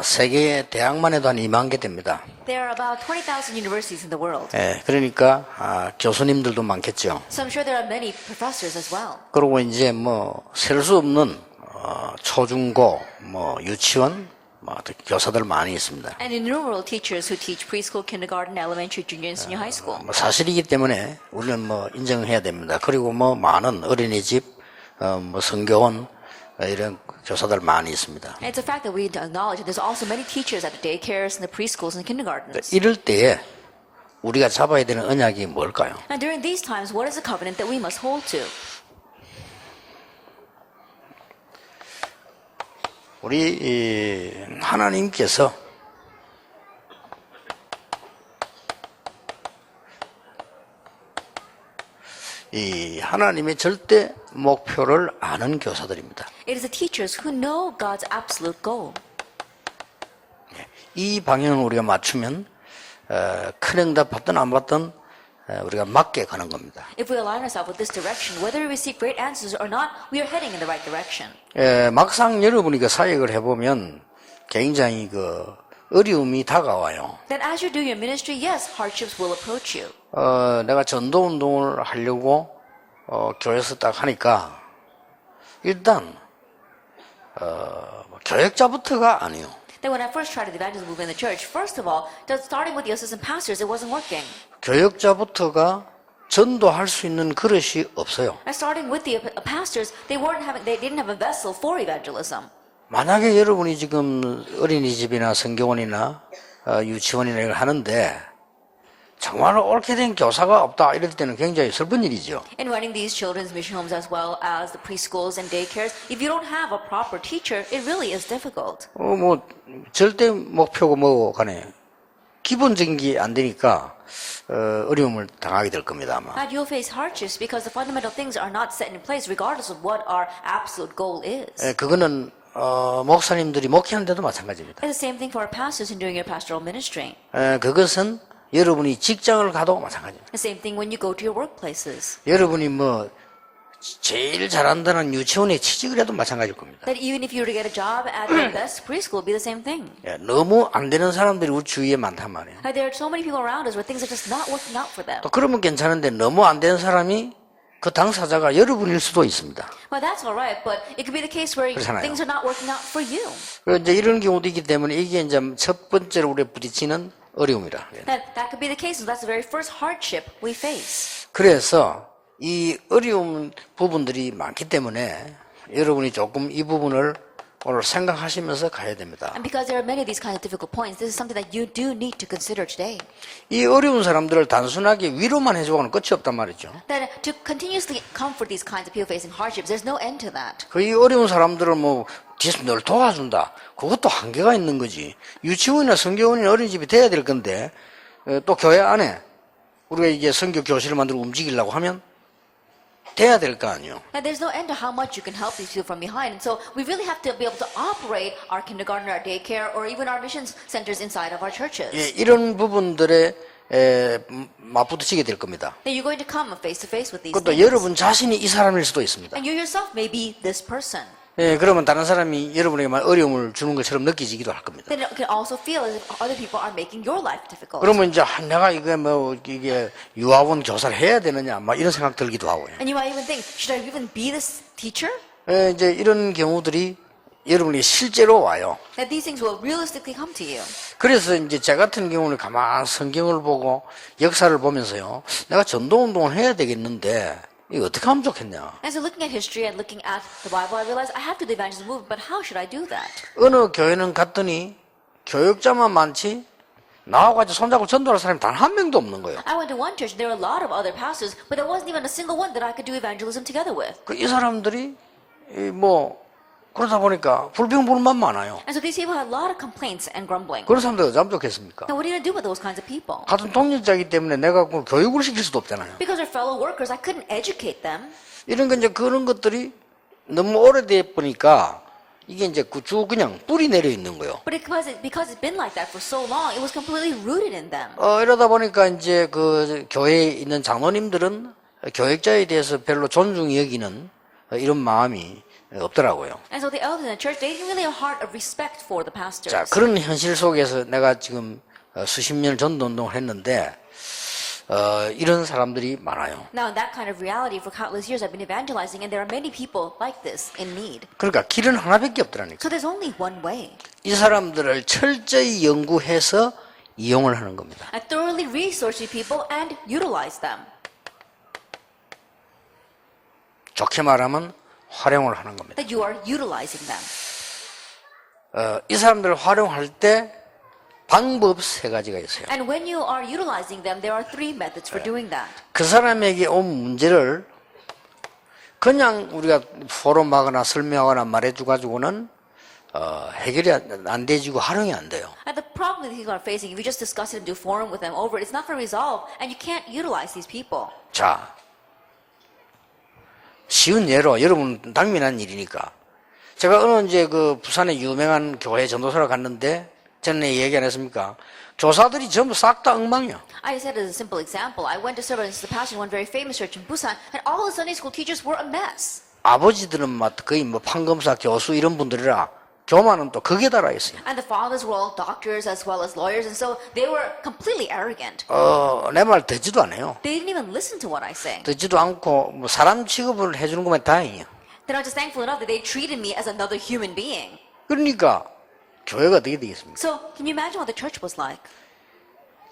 세계 대학만 해도 한 2만 개 됩니다. There are about 20,000 universities in the world. 예, 그러니까 교수님들도 많겠죠. So I'm sure there are many professors as well. 그리고 이제 셀 수 없는 초중고, 유치원, 교사들 많이 있습니다. And innumerable teachers who teach preschool, kindergarten, elementary, junior, and senior high school. 사실이기 때문에 우리는 인정해야 됩니다. 그리고 많은 어린이집, 성교원 이런 교사들 많이 있습니다. And it's a fact that we need to acknowledge that there's also many teachers at the daycares and the preschools and kindergartens. 이럴 때에 우리가 잡아야 되는 언약이 뭘까요? And during these times, what is the covenant that we must hold to? 우리 하나님께서 이 하나님의 절대 목표를 아는 교사들입니다. It is the teachers who know God's absolute goal. 이 방향을 우리가 맞추면 큰 응답 받든 안 받든 우리가 맞게 가는 겁니다. If we align ourselves with this direction, whether we receive great answers or not, we are heading in the right direction. 막상 여러분이 그 사역을 해보면 굉장히 어려움이 다가와요. Then as you do your ministry, yes, hardships will approach you. 내가 전도 운동을 하려고 교회에서 딱 하니까 일단 교역자부터가 아니에요. Then when I first tried the evangelism movement in the church, first of all, starting with the assistant pastors, it wasn't working. 교역자부터가 전도할 수 있는 그릇이 없어요. And starting with the pastors, they didn't have a vessel for evangelism. 만약에 여러분이 지금 어린이집이나 성교원이나 유치원이나 이걸 하는데 정말 옳게 된 교사가 없다 이럴 때는 굉장히 슬픈 일이죠. In running these children's mission homes as well as the preschools and daycares, if you don't have a proper teacher, it really is difficult. 절대 목표고 뭐고 간에 기본적인 게 안 되니까 어려움을 당하게 될 겁니다 아마. And you'll face hardships because the fundamental things are not set in place regardless of what our absolute goal is. 그거는 목사님들이 목회하는데도 마찬가지입니다. It's the same thing for our pastors in doing your pastoral ministry. 그것은 여러분이 직장을 가도 마찬가지입니다. The same thing when you go to your workplaces. 여러분이 제일 잘한다는 유치원에 취직을 해도 마찬가지일 겁니다. That even if you were to get a job at the best preschool, it'll be the same thing. 너무 안 되는 사람들이 우리 주위에 많단 말이에요. There are so many people around us where things are just not working out for them. 또 그러면 괜찮은데 너무 안 되는 사람이 그 당사자가 여러분일 수도 있습니다. Well, that's all right, but it could be the case where 그렇잖아요. things are not working out for you. 이제 이런 경우도 있기 때문에 이게 이제 첫 번째로 우리가 부딪히는 어려움이라. That could be the case, and that's the very first hardship we face. 그래서 이 어려운 부분들이 많기 때문에 여러분이 조금 이 부분을 오늘 생각하시면서 가야 됩니다. And because there are many of these kinds of difficult points, this is something that you do need to consider today. 이 어려운 사람들을 단순하게 위로만 해주고는 끝이 없단 말이죠. That to continuously comfort these kinds of people facing hardships, there's no end to that. 이 어려운 사람들을 뒤에서 늘 도와준다. 그것도 한계가 있는 거지. 유치원이나 성교원이나 어린이집이 돼야 될 건데 또 교회 안에 우리가 이게 성교 교실을 만들고 움직이려고 하면 돼야 될 거 아니에요. And there's no end to how much you can help these people from behind. And so we really have to be able to operate our kindergarten, our daycare, or even our mission centers inside of our churches. 이런 부분들에 맞부딪히게 될 겁니다. That you're going to come face to face with these 그것도 things. 여러분 자신이 이 사람일 수도 있습니다. And you yourself may be this person. 그러면 다른 사람이 여러분에게 어려움을 주는 것처럼 느껴지기도 할 겁니다. Then it can also feel as if other people are making your life difficult. 그러면 이제 내가 이게 유아원 교사를 해야 되느냐 이런 생각 들기도 하고요. And you might even think, should I even be this teacher? 이제 이런 경우들이 여러분이 실제로 와요. That these things will realistically come to you. 그래서 이제 제 같은 경우는 가만 성경을 보고 역사를 보면서요. 내가 전도 운동을 해야 되겠는데 이거 어떻게 하면 좋겠냐. And so looking at history and looking at the Bible, I realized I have to do the evangelism movement, but how should I do that? 어느 교회는 갔더니 교역자만 많지 나와가지고 손잡고 전도할 사람이 단 한 명도 없는 거예요. I went to one church, there were a lot of other pastors, but there wasn't even a single one that I could do evangelism together with. 이 사람들이 그러다 보니까 불평불만 많아요. And so these people had a lot of complaints and grumbling. 그런 사람들 어쩌면 좋겠습니까? Now what are you going to do with those kinds of people? 같은 동료자이기 때문에 내가 교육을 시킬 수도 없잖아요. Because they're fellow workers, I couldn't educate them. 이런 건 이제 그런 것들이 너무 오래돼 보니까 이게 이제 쭉 그냥 뿌리 내려 있는 거예요. But because it's been like that for so long, it was completely rooted in them. 이러다 보니까 이제 그 교회에 있는 장로님들은 교역자에 대해서 별로 존중히 여기는 이런 마음이 없더라고요. And so the elders in the church, they didn't really have a heart of respect for the pastors. 자, 그런 현실 속에서 내가 지금 수십 년 전도 운동을 했는데 이런 사람들이 많아요. Now, in that kind of reality, for countless years, I've been evangelizing, and there are many people like this in need. 그러니까 길은 하나밖에 없더라니까. So there's only one way. 이 사람들을 철저히 연구해서 이용을 하는 겁니다. I thoroughly research these people and utilize them. 좋게 말하면 활용을 하는 겁니다. That you are utilizing them. 이 사람들을 활용할 때 방법 세 가지가 있어요. And when you are utilizing them, there are three methods for doing that. 그 사람에게 온 문제를 그냥 우리가 포럼하거나 설명하거나 말해줘가지고는 해결이 안 되지고 활용이 안 돼요. And the problem that people are facing, if you just discuss it and do forum with them over it, it's not going to resolve, and you can't utilize these people. 자, 쉬운 예로 여러분 당면한 일이니까 제가 어느 이제 그 부산의 유명한 교회 전도사를 갔는데 전에 얘기 안 했습니까? 교사들이 전부 싹 다 엉망이야. I said as a simple example, I went to serve as the pastor in one very famous church in Busan, and all the Sunday school teachers were a mess. 아버지들은 막 거의 뭐 판검사, 교수 이런 분들이라 교만은 또 극에 달아 있어요. And the fathers were all doctors as well as lawyers, and so they were completely arrogant. 내 말 듣지도 않아요. They didn't even listen to what I say. 듣지도 않고 뭐 사람 취급을 해주는 것만 다행이에요. Then I was just thankful enough that they treated me as another human being. 그러니까 교회가 어떻게 되겠습니까? So, can you imagine what the church was like?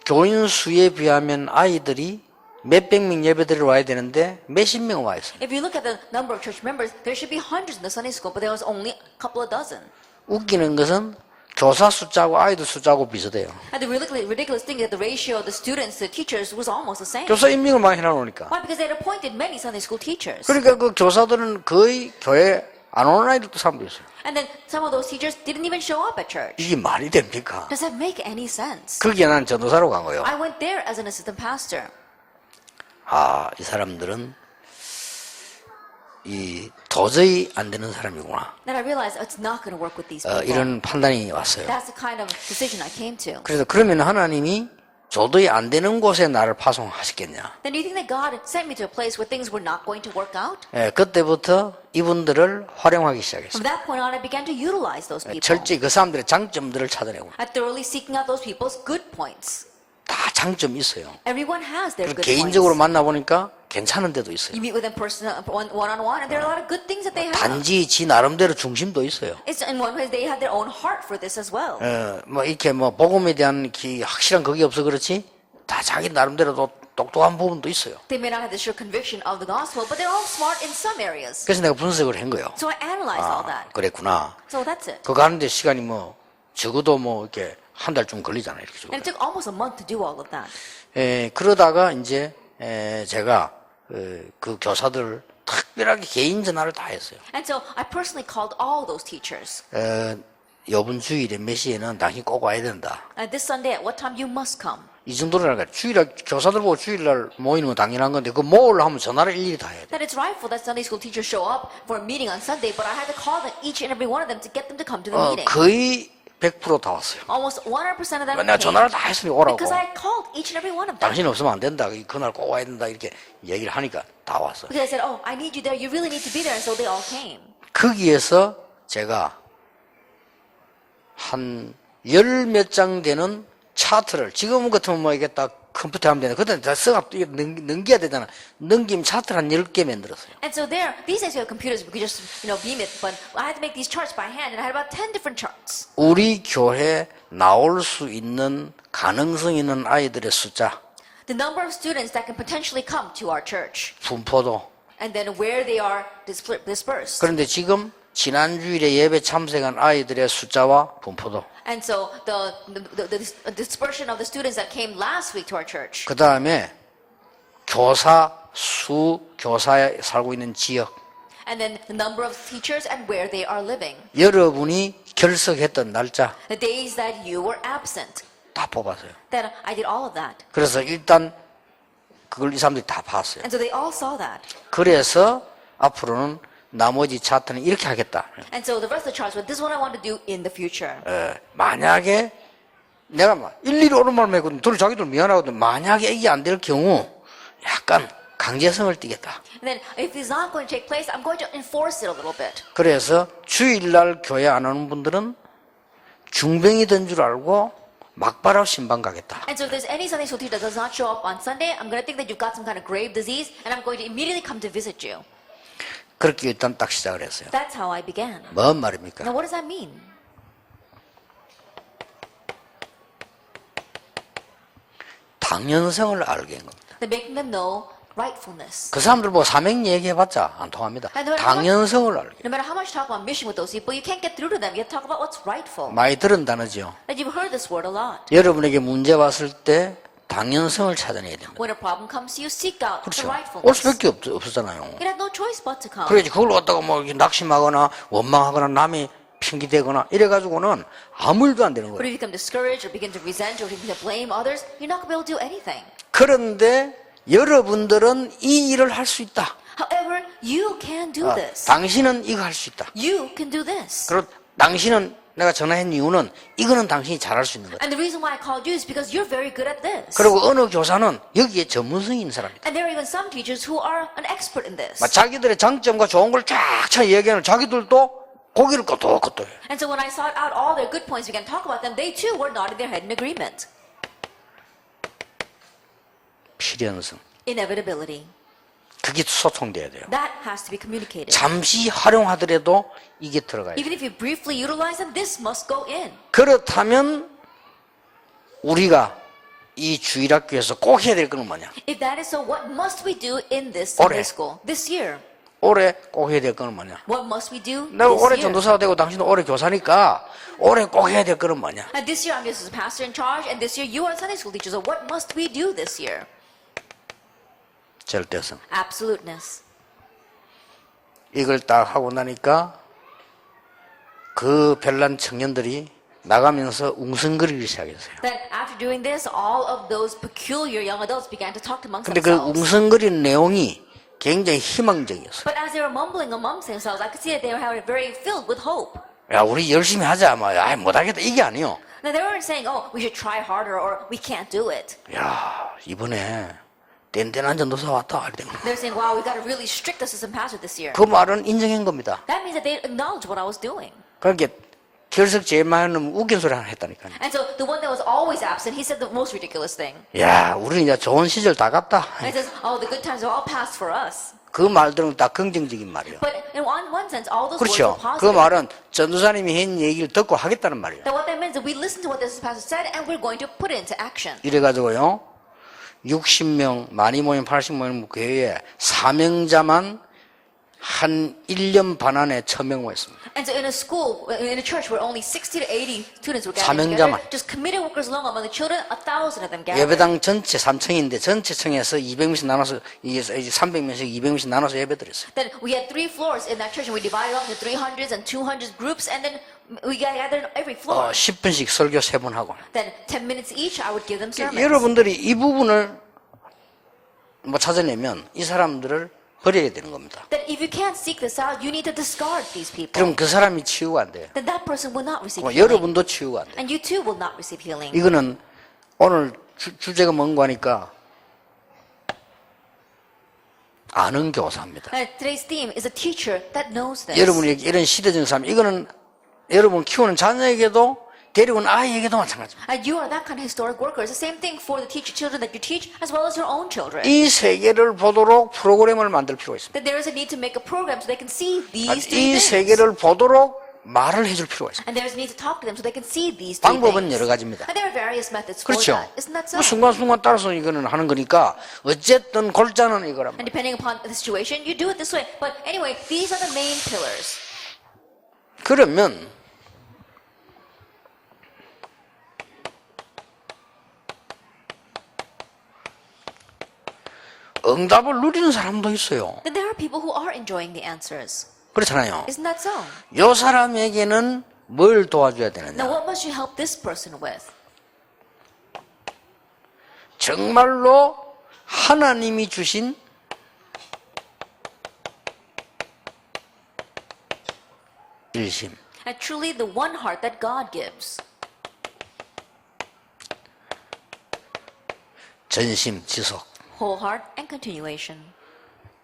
교인 수에 비하면 아이들이 몇백 명 예배드리러 와야 되는데 몇십 명 와 있어요. If you look at the number of church members, there should be hundreds in the Sunday school, but there was only a couple of dozen. 웃기는 것은 교사 숫자하고 아이들 숫자하고 비슷해요. And the ridiculous thing is that the ratio of the students to teachers was almost the same. 교사 임명을 많이 해놓으니까. Why? Because they had appointed many Sunday school teachers. 그러니까 그 교사들은 거의 교회 안 오는 아이들도 사람도 있어요. And then some of those teachers didn't even show up at church. 이게 말이 됩니까? Does that make any sense? 거기에 난 전도사로 간 거예요. I went there as an assistant pastor. 이 사람들은 이 도저히 안 되는 사람이구나. Then I realized it's not going to work with these people. 이런 판단이 왔어요. That's the kind of decision I came to. 그래서 그러면 하나님이 도저히 안 되는 곳에 나를 파송하셨겠냐? Then do you think that God sent me to a place where things were not going to work out? 그때부터 이분들을 활용하기 시작했어요. From that point on, I began to utilize those people. 철저히 그 사람들의 장점들을 찾아내고 I thoroughly seeking out those people's good points. 다 장점이 있어요. Everyone has their 그리고 good 개인적으로 points. 만나보니까 괜찮은 데도 있어요. You meet with them one-on-one, and there are a lot of good things that they have. 단지 지 나름대로 중심도 있어요. It's in one way they have their own heart for this as well. 뭐 이렇게 뭐 복음에 대한 확실한 그게 없어 그렇지 다 자기 나름대로도 똑똑한 부분도 있어요. They may not have the sure conviction of the gospel, but they're all smart in some areas. 그래서 내가 분석을 한 거예요. So I analyzed all that. 그랬구나. So that's it. 그거 하는데 시간이 뭐 적어도 뭐 이렇게 한 달쯤 걸리잖아요. 이렇게 And it took almost a month to do all of that. 그러다가 이제 제가 그 교사들 특별하게 개인 전화를 다 했어요. And so I personally called all those teachers. 이번 주일에 몇 시에는 당신 꼭 와야 된다. This Sunday at what time you must come. 이 정도라니까 주일날 교사들 보고 주일날 모이는 건 당연한 건데 그 모으려 하면 전화를 일일이 다 해야 돼. That it's rightful that Sunday school teachers show up for a meeting on Sunday, but I had to call them, each and every one of them, to get them to come to the meeting. 거의 100% 다 왔어요. Almost 100% of them 내가 came 전화를 다 했으니 오라고. because I called each and every one of them. 당신 없으면 안 된다. 그날 꼭 와야 된다. 이렇게 얘기를 하니까 다 왔어. Because I said, oh, I need you there. You really need to be there. And so they all came. 거기에서 제가 한 열 몇 장 되는 차트를 지금 같으면 뭐 이게 딱 컴퓨터 하면 되나. 그때는 다 써가 넘겨야 되잖아. 넘기면 차트를 한 10개 만들었어요. And so there, these days we have computers, we could just, beam it, but I had to make these charts by hand, and I had about 10 different charts. 우리 교회 나올 수 있는 가능성 있는 아이들의 숫자, The number of students that can potentially come to our church, 분포도. and then where they are dispersed. 그런데 지금 지난주일에 예배 참석한 아이들의 숫자와 분포도. And so the dispersion of the students that came last week to our church. 그 다음에 교사 수, 교사에 살고 있는 지역. And then the number of teachers and where they are living. 여러분이 결석했던 날짜 The days that you were absent. 다 뽑았어요. That I did all of that. 그래서 일단 그걸 이 사람들이 다 봤어요. And so they all saw that. 그래서 앞으로는 나머지 차트는 이렇게 하겠다. And so the rest of the charts were, this is what I want to do in the future. 만약에 내가 막 일일이 옳은 말만 했거든. 둘이 자기들 미안하거든. 만약에 이게 안 될 경우 약간 강제성을 띠겠다. And then if it's not going to take place, I'm going to enforce it a little bit. 그래서 주일날 교회 안 오는 분들은 중병이 된 줄 알고 막바로 신방 가겠다. And so if there's any Sunday school teacher that does not show up on Sunday, I'm going to think that you've got some kind of grave disease, and I'm going to immediately come to visit you. 그렇게 일단 딱 시작을 했어요. That's how I began. 뭔 말입니까? Now what does that mean? 당연성을 알게 한 겁니다. They're making them know rightfulness. 그 사람들 보고 사명 얘기해봤자 안 통합니다. 당연성을 알게. No matter how much talk about mission with those people, you can't get through to them. You have to talk about what's rightful. 많이 들은 단어죠. That you've heard this word a lot. 여러분에게 문제 왔을 때 당연성을 찾아내야 됩니다. When a problem comes to you, seek out 그렇죠. the 올 rightfulness. 수밖에 없었잖아요. You have no choice but to come. 그래야지 그걸 갖다가 뭐 이렇게 낙심하거나 원망하거나 남이 핑계대거나 이래가지고는 아무 일도 안 되는 But 거예요. if you become discouraged or begin to resent or begin to blame others, you're not going to be able to do anything. 그런데 여러분들은 이 일을 할 수 있다. However, you can do this. 당신은 이거 할 수 있다. You can do this. 그리고 당신은 내가 전화한 이유는 이거는 당신이 잘할 수 있는 거다. And the reason why I called you is because you're very good at this. 그리고 어느 교사는 여기에 전문성이 있는 사람이다. And there are even some teachers who are an expert in this. 자기들의 장점과 좋은 걸 쫙쫙 얘기하는 자기들도 고개를 끄덕끄덕 해요. And so when I sought out all their good points, began to talk about them, they too were nodding their head in agreement. 필연성. Inevitability. 그게 소통돼야 돼요. That has to be communicated. 잠시 활용하더라도 이게 들어가야 돼요. Even if you briefly utilize them, this must go in. 그렇다면 우리가 이 주일학교에서 꼭 해야 될 건 뭐냐? If that is so, what must we do in this 올해. Sunday school this year? 올해 꼭 해야 될 건 뭐냐? What must we do 내가 this 올해 year? 전도사가 되고 당신은 올해 교사니까 올해 꼭 해야 될 거는 뭐냐? And this year I'm just a pastor in charge, and this year you are Sunday school teachers. So what must we do this year? 절대성. Absoluteness. 이걸 딱 하고 나니까 그 별난 청년들이 나가면서 웅성거리기 시작했어요. Then after doing this, all of those peculiar young adults began to talk amongst 근데 그 themselves. 웅성거리는 내용이 굉장히 희망적이었어요. But as they were mumbling amongst themselves, I could see that they were very filled with hope. 야, 우리 열심히 하자. 뭐, 아이, 못하겠다. 이게 아니요. Now they weren't saying, "Oh, we should try harder," or "We can't do it." 야, 이번에 뗀뗀한 전도사 왔다. 이랬던 거예요. They're saying, "Wow, we got a really strict assistant pastor this year." 그 말은 인정한 겁니다. That means that they acknowledged what I was doing. 그러니까 결석 제일 많이 하는 웃긴 소리 하나 했다니까요. And so the one that was always absent, he said the most ridiculous thing. 야, 우리는 이제 좋은 시절 다 갔다. And he says, "Oh, the good times are all past for us." 그 말들은 다 긍정적인 말이에요. But in one sense, all those words 그렇죠. were positive. 그 말은 전도사님이 한 얘기를 듣고 하겠다는 말이에요. That what that means is that we listen to what this pastor said and we're going to put it into action. 이래가지고요, 60명, 많이 모이면 80명 교회에 사명자만 한 1년 반 안에 1000명 모였습니다. And so in a school, in a church where only 60 to 80 students were gathered 사명자만. together, just committed workers alone among the children, 1,000 of them gathered. 예배당 전체 3층인데 전체 층에서 200명씩 나눠서 이게 300명씩 200명씩 나눠서 예배드렸어요. Then we had 3 floors in that church and we divided up into 300s and 200s groups and then we gathered every floor. 10분씩 설교 3번 하고. Then 10 minutes each I would give them sermons. 여러분들이 이 부분을 뭐 찾아내면 이 사람들을 버려야 되는 겁니다. That if you can't seek this out, you need to discard these people. 그럼 그 사람이 치유가 안 돼요. Then that person will not receive 뭐 healing. 여러분도 치유가 안 돼요. And you too will not receive healing. 이거는 오늘 주제가 뭔가 하니까 아는 교사입니다. And today's theme is a teacher that knows this. 여러분이 이런 시대적인 삶, 이거는 여러분 키우는 자녀에게도 데려온 아이에게도 마찬가지입니다. And you are that kind of historic worker. It's the same thing for the children that you teach as well as your own children. 이 세계를 보도록 프로그램을 만들 필요가 있습니다. That there is a need to make a program so they can see these 이 three things. 세계를 보도록 말을 해줄 필요가 있습니다. And there is a need to talk to them so they can see these three 방법은 things. 여러 가지입니다. And there are various methods for 그렇죠. that. Isn't that so? 뭐 순간순간 따라서 이거는 하는 거니까 어쨌든 골자는 이거란 And 말이에요. depending upon the situation, you do it this way. But anyway, these are the main pillars. 그러면 응답을 누리는 사람도 있어요. Then there are people who are enjoying the answers. 그렇잖아요. Isn't that so? 요 사람에게는 뭘 도와줘야 Now 되느냐? what must you help this person with? 정말로 하나님이 주신 일심, And truly the one heart that God gives. 전심, 지속. Whole heart and continuation.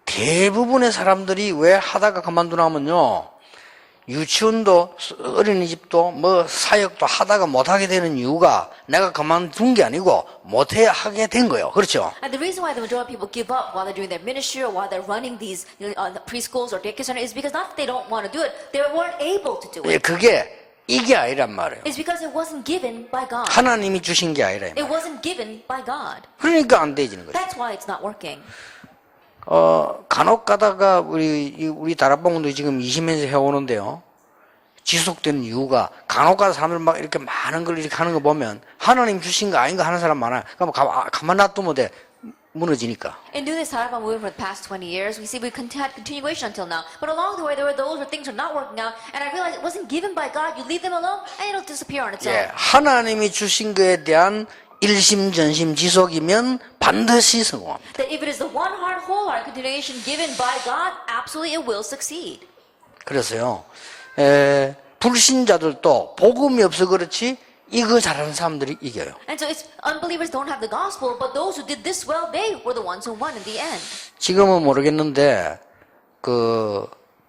대부분의 사람들이 왜 하다가 그만두나 하면요. 유치원도 어린이집도 뭐 사역도 하다가 못하게 되는 이유가 내가 그만둔 게 아니고 못해 하게 된 거예요. 그렇죠? And the reason why the majority of people give up while they're doing their ministry or while they're running these preschools or daycare centers is because not that they don't want to do it, they weren't able to do 예, it. 그게 이게 아니란 말이에요. It's because it wasn't given by God. 하나님이 주신 게 아니라. 이 It 말이에요. wasn't given by God. 그러니까 안 되지는 거죠. That's why it's not working. 간혹 가다가 우리 다락방도 지금 20년째 해오는데요. 지속되는 이유가 간혹 가다 사람들 막 이렇게 많은 걸 이렇게 하는 거 보면 하나님 주신 거 아닌가 하는 사람 많아요. 그럼 가만 놔두면 돼. 무너지니까. In doing this Sarabang movement for the past 20 years, we see we had continuation until now. But along the way, there were those where things are not working out, and I realized it wasn't given by God. You leave them alone, and it'll disappear on its own. 예, 하나님이 주신 거에 대한 일심전심 지속이면 반드시 성공합니다. That if it is the one heart, wholehearted continuation given by God, absolutely it will succeed. 그래서요, 불신자들도 복음이 없어 그렇지 이거 잘하는 사람들이 이겨요. And so it's unbelievers don't have the gospel, but those who did this well, they were the ones who won in the end. 지금은 모르겠는데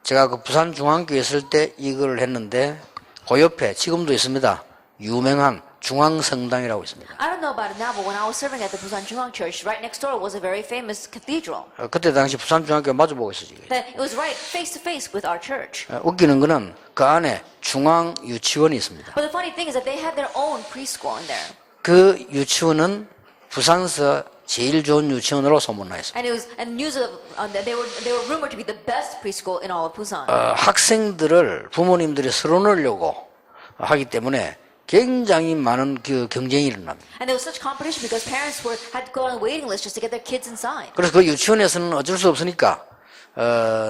제가 부산 중앙교회 있을 때 이걸 했는데 그 옆에 지금도 있습니다. 유명한 중앙성당이라고 있습니다. I don't know about it now, but when I was serving at the Busan Jungang Church, right next door was a very famous cathedral. 그때 당시 부산 중앙교회 마주보고 있었지. That it was right face to face with our church. 웃기는 거는 그 안에 중앙 유치원이 있습니다. But the funny thing is that they had their own preschool in there. 그 유치원은 부산서 제일 좋은 유치원으로 소문나 있습니다. And news of that they were rumored to be the best preschool in all of Busan. 학생들을 부모님들이 서론하려고 하기 때문에 굉장히 많은 그 경쟁이 일어납니다. And there was such competition because parents had to go on a waiting list just to get their kids inside. 그래서 그 유치원에서는 어쩔 수 없으니까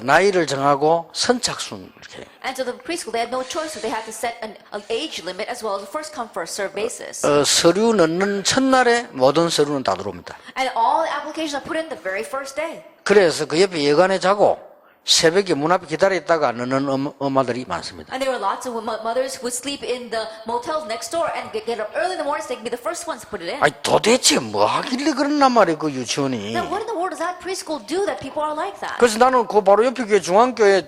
나이를 정하고 선착순 이렇게. And so the preschool they had no choice, so they had to set an age limit as well as a first come first serve basis. 서류 넣는 첫날에 모든 서류는 다 들어옵니다. And all the applications are put in the very first day. 그래서 그 옆에 여관에 자고 새벽에 문 앞에 기다렸다가 넣는 엄마들이 많습니다. And there were lots of mothers who would sleep in the motels next door and get up early in the morning so they could be the first ones to put it in. 아니 도대체 뭐 하길래 그랬나 말이에요 그 유치원이. Now, what in the world does that preschool do that people are like that? 그래서 나는 그 바로 옆에 교회 중앙교회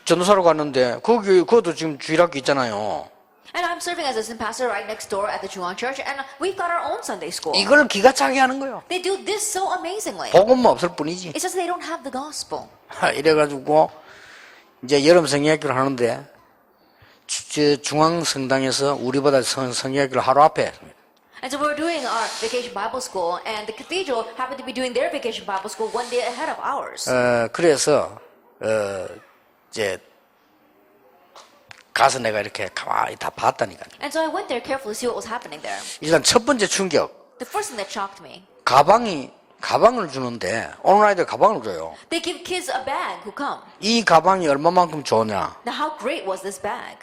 전도사로 갔는데 그것도 지금 주일학교 있잖아요. And I'm serving as assistant pastor right next door at the Jungang Church, and we've got our own Sunday school. 이걸 기가 차게 하는 거예요. They do this so amazingly. 복음만 없을 뿐이지. It's just they don't have the gospel. 이래가지고 이제 여름 성경학교를 하는데 중앙성당에서 우리보다 성경학교를 하루 앞에. And so we were doing our vacation Bible school, and the cathedral happened to be doing their vacation Bible school one day ahead of ours. 그래서 이제 가서 내가 이렇게 가만히 다 봤다니까. And so I went there carefully to see what was happening there. 일단 첫 번째 충격. The first thing that shocked me, 가방을 주는데 오늘 아이들 가방을 줘요. they give kids a bag who come. 이 가방이 얼마만큼 좋냐? Now, how great was this bag?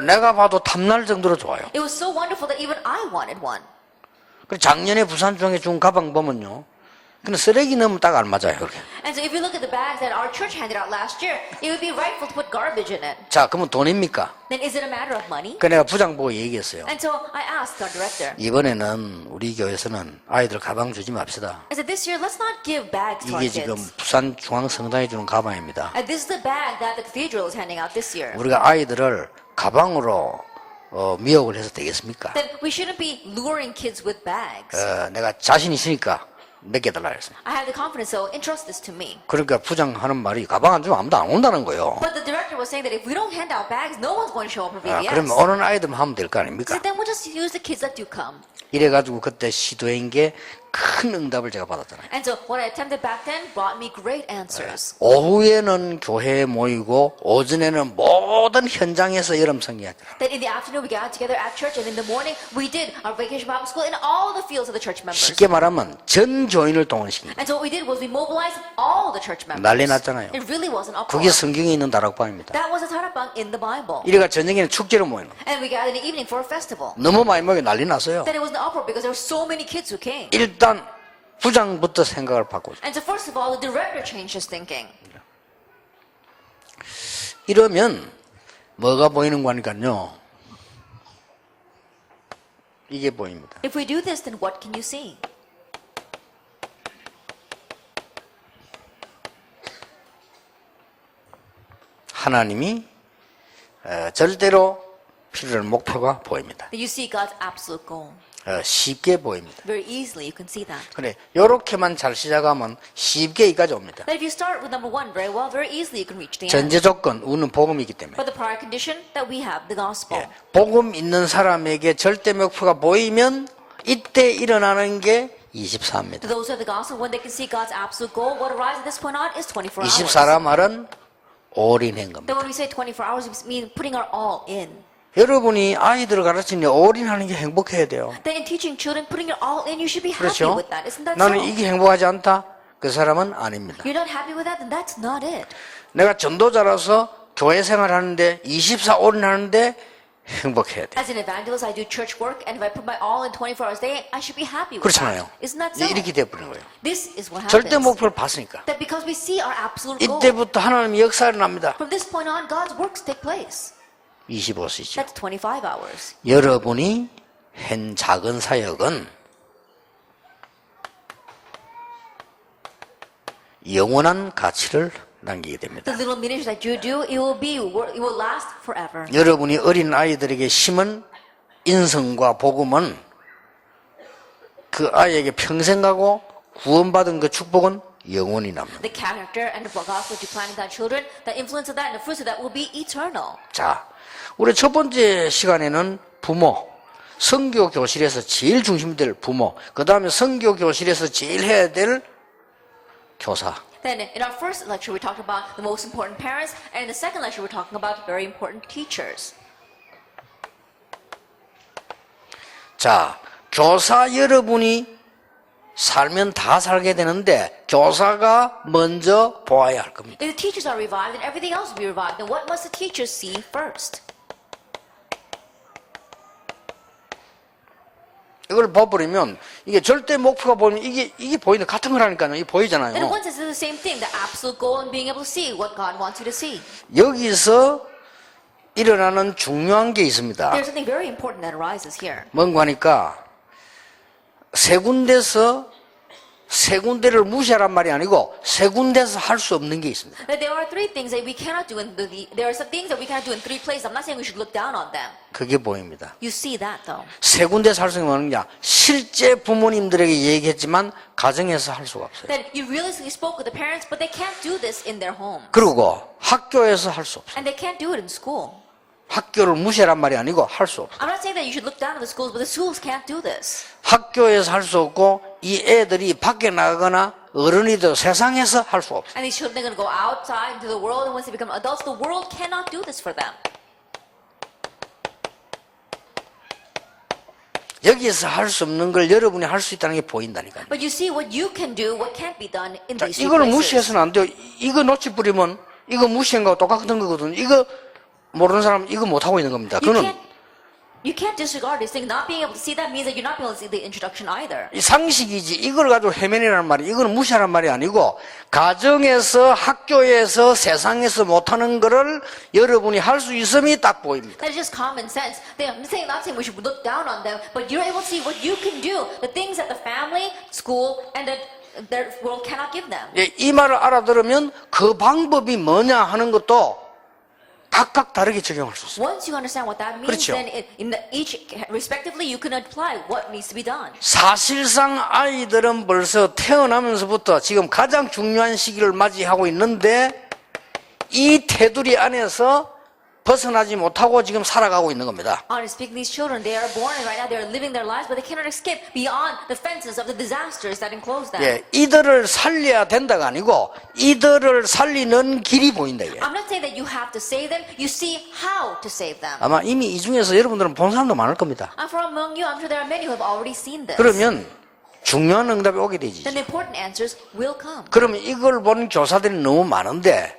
내가 봐도 탐날 정도로 좋아요. It was so wonderful that even I wanted one. 그 작년에 부산 중앙에 준 가방 보면요. 근데 쓰레기 넣으면 딱 안 맞아요. 그렇게. And so if you look at the bags that our church handed out last year, it would be rightful to put garbage in it. 자, 그러면 돈입니까? Then is it a matter of money? 그 내가 부장 보고 얘기했어요. And so I asked our director. 이번에는 우리 교회에서는 아이들 가방 주지 맙시다. I said, this year, let's not give bags to our 이게 지금 kids. 부산 중앙성당에 주는 가방입니다. And this is the bag that the cathedral is handing out this year. 우리가 아이들을 가방으로 미혹을 해서 되겠습니까? Then we shouldn't be luring kids with bags. 내가 자신 있으니까 몇 개 달라 그랬어요. I have the confidence, so entrust this to me. 그러니까 부장 하는 말이 가방 안 주면 아무도 안 온다는 거예요. But the director was saying that if we don't hand out bags, no one's going to show up for VBS. 그러면 오는 아이들만 하면 될 거 아닙니까? So then we'll just use the kids that do come. 이래가지고 그때 시도한 게 큰 응답을 제가 받았잖아요. And so what I attempted back then brought me great answers. 오후에는 교회에 모이고 오전에는 모든 현장에서 여름 성경학교. That in the afternoon we got together at church, and in the morning we did our vacation Bible school in all the fields of the church members. 쉽게 말하면 전 교인을 동원시킵니다. And so what we did was we mobilized all the church members. 난리 났잖아요. It really was an uproar. 그게 성경에 있는 다락방입니다. That was a tarapang in the Bible. 이래가 저녁에는 축제로 모이는. And we gathered in the evening for a festival. 너무 많이 모여 난리 났어요. Then it was an uproar because there were so many kids who came. 일단 부장부터 생각을 바꾸죠. And so first of all, the director changed his thinking. 이러면 뭐가 보이는 거니까요. 이게 보입니다. If we do this, then what can you see? 하나님이 절대로 필요한 목표가 보입니다. You see God's absolute goal. 쉽게 보입니다. Very easily you can see that. 그래, 요렇게만 잘 시작하면 쉽게 여기까지 옵니다. That if you start with number one very well, very easily you can reach the end. 전제 조건, 우는 복음이기 때문에. But the prior condition that we have, the gospel. 예, 복음 있는 사람에게 절대 목표가 보이면 이때 일어나는 게 24입니다. To those who have the gospel, when they can see God's absolute goal, what arrives at this point on is 24 hours. 24라 말은 올인한 겁니다. Then when we say 24 hours, we mean putting our all in. 여러분이 아이들을 가르치니 올인하는 게 행복해야 돼요. Then in teaching children, putting your all in, you should be happy 그렇죠? with that. Isn't that 나는 so? 이게 행복하지 않다? 그 사람은 아닙니다. You're not happy with that? Then that's not it. 내가 전도자라서 교회 생활하는데 24 올인하는데 행복해야 돼. As an evangelist, I do church work, and if I put my all in 24 hours a day, I should be happy with 그렇잖아요. that. Isn't that so? 이렇게 돼버린 거예요. This is what 절대 happens. 목표를 봤으니까. That because we see our absolute goal, 이때부터 하나님의 역사가 납니다. from this point on, God's works take place. 25시죠. That's 25 hours. 여러분이 한 작은 사역은 영원한 가치를 남기게 됩니다. The little ministry that you do, it will last forever. 여러분이 어린 아이들에게 심은 인성과 복음은 그 아이에게 평생 가고 구원받은 그 축복은 영원히 납니다. The character and the gospel that you plant in that children, the influence of that and the fruits of that will be eternal. 자, 우리 첫 번째 시간에는 부모, 선교 교실에서 제일 중심이 될 부모, 그 다음에 선교 교실에서 제일 해야 될 교사. Then in our first lecture, we talked about the most important parents, and in the second lecture, we're talking about very important teachers. 자, 교사 여러분이 살면 다 살게 되는데 교사가 먼저 보아야 할 겁니다. If the teachers are revived, then everything else will be revived. Then what must the teachers see first? 이걸 봐버리면 이게 절대 목표가 보이면 이게 보이는 같은 거라니까요. 이게 And in 보이잖아요. one sense, it's the same thing, the absolute goal and being able to see what God wants you to see. 여기서 일어나는 중요한 게 있습니다. There's something very important that arises here. 뭔가 하니까 세 군데를 무시하란 말이 아니고 세 군데서 할 수 없는 게 있습니다. That there are three things that we cannot do there are some things that we cannot do in three places. I'm not saying we should look down on them. 그게 보입니다. You see that though. 세 군데서 할 수 있는 게 실제 부모님들에게 얘기했지만 가정에서 할 수가 없어요. Then you realistically spoke with the parents, but they can't do this in their home. 그리고 학교에서 할 수 없어요. And they can't do it in school. 학교를 무시하란 말이 아니고 할 수 없어요. I'm not saying that you should look down on the schools, but the schools can't do this. 학교에서 할 수 없고 이 애들이 밖에 나가거나 어른이 되어 세상에서 할 수 없어요. And these children are going to go outside into the world, and once they become adults, the world cannot do this for them. 여기에서 할 수 없는 걸 여러분이 할 수 있다는 게 보인다니까요. But you see what you can do, what can't be done in these two 이걸 places. 무시해서는 안 돼요. 이거 놓치 뿌리면 이거 무시한 거하고 똑같은 거거든요. 이거 모르는 사람은 이거 못하고 있는 겁니다. 그는 You can't disregard this thing. Not being able to see that means that you're not being able to see the introduction either. 이 상식이지 이걸 가지고 헤매내라는 말이 이거는 무시하란 말이 아니고 가정에서 학교에서 세상에서 못하는 거를 여러분이 할 수 있음이 딱 보입니다. That is just common sense. I'm not saying we should look down on them, but you're able to see what you can do, the things that the family, school, and their world cannot give them. 예, 이 말을 알아들으면 그 방법이 뭐냐 하는 것도 각각 다르게 적용할 수 있어요. Once you understand what that means, 그렇죠. then each respectively you can apply what needs to be done. 사실상 아이들은 벌써 태어나면서부터 지금 가장 중요한 시기를 맞이하고 있는데 이 테두리 안에서 벗어나지 못하고 지금 살아가고 있는 겁니다. Honestly speaking, these children, they are born and right now they are living their lives, but they cannot escape beyond the fences of the disasters that enclose them. 예, 이들을 살려야 된다가 아니고 이들을 살리는 길이 보인다. 이게. I'm not saying that you have to save them. You see how to save them. 아마 이미 이 중에서 여러분들은 본 사람도 많을 겁니다. And for among you, I'm sure there are many who have already seen this. 그러면 중요한 응답이 오게 되지. Then the important answers will come. 그러면 이걸 보는 교사들이 너무 많은데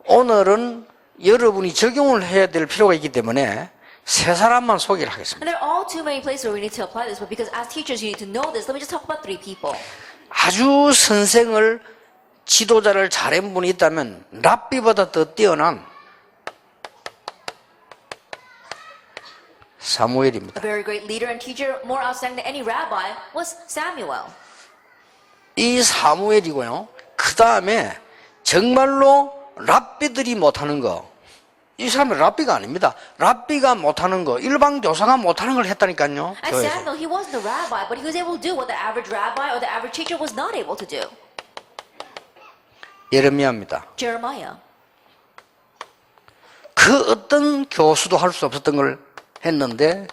오늘은 여러분이 적용을 해야 될 필요가 있기 때문에 세 사람만 소개를 하겠습니다. And there are all too many places where we need to apply this, but because as teachers you need to know this, let me just talk about three people. 아주 선생을 지도자를 잘한 분이 있다면 랍비보다 더 뛰어난 사무엘입니다. A very great leader and teacher, more outstanding than any rabbi, was Samuel. 이 사무엘이고요. 그 다음에 정말로 랍비들이 못하는 거 이 사람은 랍비가 아닙니다. 랍비가 못하는 거, 일반 교사가 못하는 걸 했다니까요. And 교회에서. Samuel, he wasn't a rabbi, but he was able to do what the average rabbi or the average teacher was not able to do. 예레미야입니다. Jeremiah. 그 어떤 교수도 할 수 없었던 걸 했는데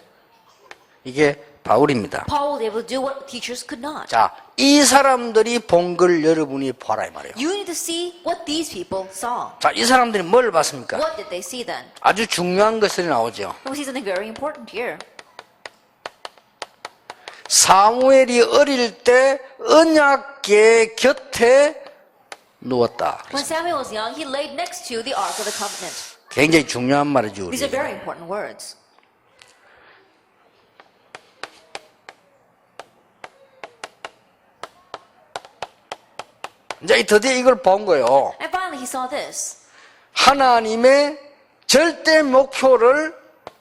이게 바울입니다. Paul was able to do what teachers could not. 자, 이 사람들이 본 걸 여러분이 봐라 이 말이에요. You need to see what these people saw. 자, 이 사람들이 뭘 봤습니까? What did they see then? 아주 중요한 것들이 나오죠. We see something very important here. 사무엘이 어릴 때 언약궤 곁에 누웠다. When Samuel was young, he laid next to the Ark of the Covenant. 굉장히 중요한 말이죠. These are very important words. 이제 드디어 이걸 본 거예요. And finally, he saw this. 하나님의 절대 목표를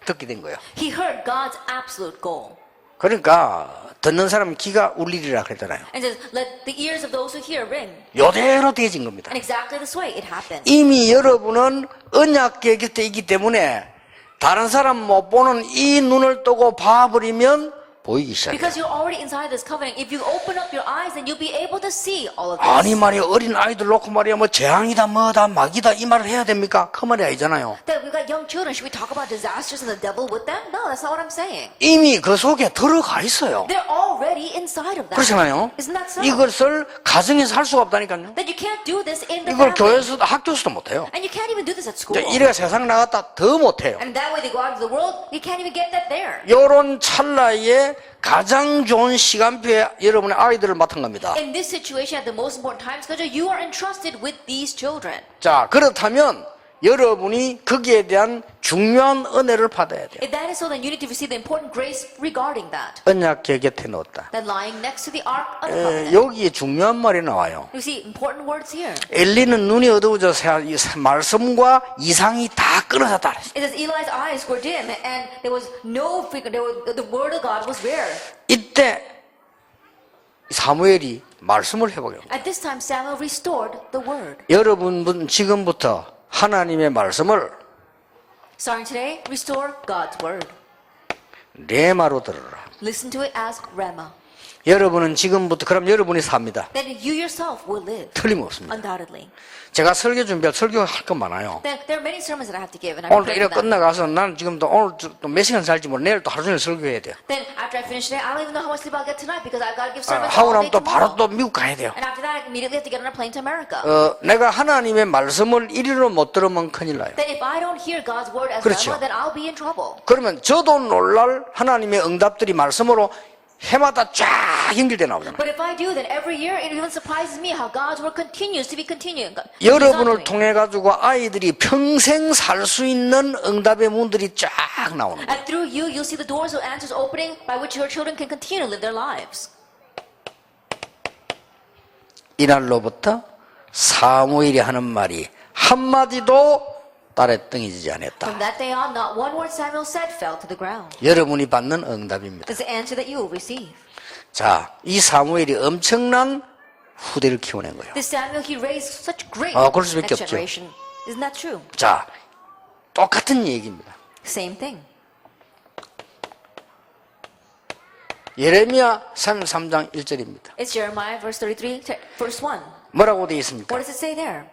듣게 된 거예요. He heard God's absolute goal. 그러니까 듣는 사람은 귀가 울리리라 그랬잖아요. And says, let the ears of those who hear ring. 요대로 되어진 겁니다. And exactly this way it happened. 이미 여러분은 언약궤 곁에 있기 때문에 다른 사람 못 보는 이 눈을 뜨고 봐버리면 보이기 시작해요. Because you're already inside this covenant, if you open up your eyes, then you'll be able to see all of 아니 this. 말이야 어린 아이들 놓고 말이야 뭐 재앙이다 뭐다 막이다 이 말을 해야 됩니까? 그 말이 아니잖아요. That we've got young children, should we talk about disasters and the devil with them? No, that's not what I'm saying. 이미 그 속에 들어가 있어요. They're already inside of that. 그렇잖아요. Isn't that so? 이것을 가정에서 할 수가 없다니까요. That you can't do this in the 이걸 family. 교회에서도 학교에서도 못해요. And you can't even do this at school. 이제 이래가 세상 나갔다 더 못해요. And that way they go out into the world, you can't even get that there. 요런 찰나에 가장 좋은 시간표에 여러분의 아이들을 맡은 겁니다. In this situation, at the most important time schedule, you are entrusted with these children. 자, 그렇다면 여러분이 거기에 대한 중요한 은혜를 받아야 돼요. If that is so, then you need to receive the important grace regarding that. 언약궤 곁에 넣었다. That lying next to the ark of the covenant. 여기에 중요한 말이 나와요. You see important words here. 엘리는 눈이 어두워져서 말씀과 이상이 다 끊어졌다. It says Eli's eyes were dim, and there was no figure. The word of God was rare. 이때 사무엘이 말씀을 해보게요. At this time, Samuel restored the word. 여러분 지금부터 하나님의 말씀을 Starting today, restore God's word. 레마로 들으라. Listen to it as Rema. 여러분은 지금부터 그럼 여러분이 삽니다. Then you yourself will live. 틀림없습니다. Undoubtedly. 제가 설교 준비할 설교할 건 많아요. There are many sermons that I have to give, and I'm 오늘 prepared 이렇게 for that. 끝나가서 나는 지금도 오늘 또 몇 시간 살지 모르 내일 또 하루 종일 설교해야 돼요. Then after I finish today, I don't even know how much sleep I'll get tonight because I've got to give sermons 하고 all 나면 day 또 바로 tomorrow. 또 미국 가야 돼요. And after that, I immediately have to get on a plane to America. 내가 하나님의 말씀을 이리로 못 들으면 큰일 나요. Then if I don't hear God's word as 그렇죠. Rema, then I'll be in trouble. 그러면 저도 놀랄 하나님의 응답들이 말씀으로 해마다 쫙 연결돼 나오잖아요. But if I do, then every year it even surprises me how God's word continues to be continuing. 여러분을 통해 가지고 아이들이 평생 살 수 있는 응답의 문들이 쫙 나오는 거예요. And through you, you'll see the doors of answers opening by which your children can continue to live their lives. 이날로부터 사무엘이 하는 말이 한마디도 딸에 땡기지 않았다. From that day on, not one word Samuel said fell to the ground. 여러분이 받는 응답입니다. This is the answer that you will receive. 자, 이 사무엘이 엄청난 후대를 키워낸 거예요. This Samuel, he raised such great 그럴 수밖에 next 없죠. generation. Isn't that true? 자, 똑같은 얘기입니다. Same thing. 예레미야 33장 1절입니다. It's Jeremiah verse 33, verse 1. 뭐라고 되어 있습니까? What does it say there?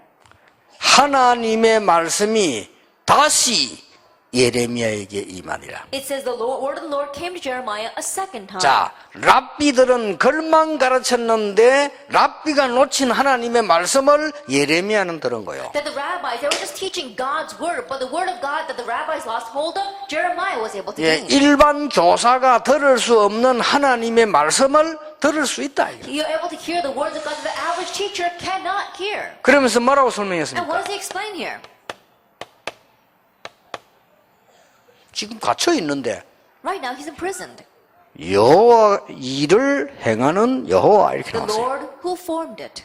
하나님의 말씀이 다시 예레미야에게 임하니라. It says the word of the Lord came to Jeremiah a second time. 자, 랍비들은 글만 가르쳤는데 랍비가 놓친 하나님의 말씀을 예레미야는 들은 거예요. That the rabbis, they were just teaching God's word, but the word of God that the rabbis lost hold of, Jeremiah was able to 예, gain. 일반 교사가 들을 수 없는 하나님의 말씀을 들을 수 있다. You're able to hear the words of God that the average teacher cannot hear. 그러면서 뭐라고 And 설명했습니까? what does he explain here? 지금 갇혀 있는데 Right now, he's imprisoned. 여호와 일을 행하는 여호와 이렇게 The 나왔어요. Lord who formed it.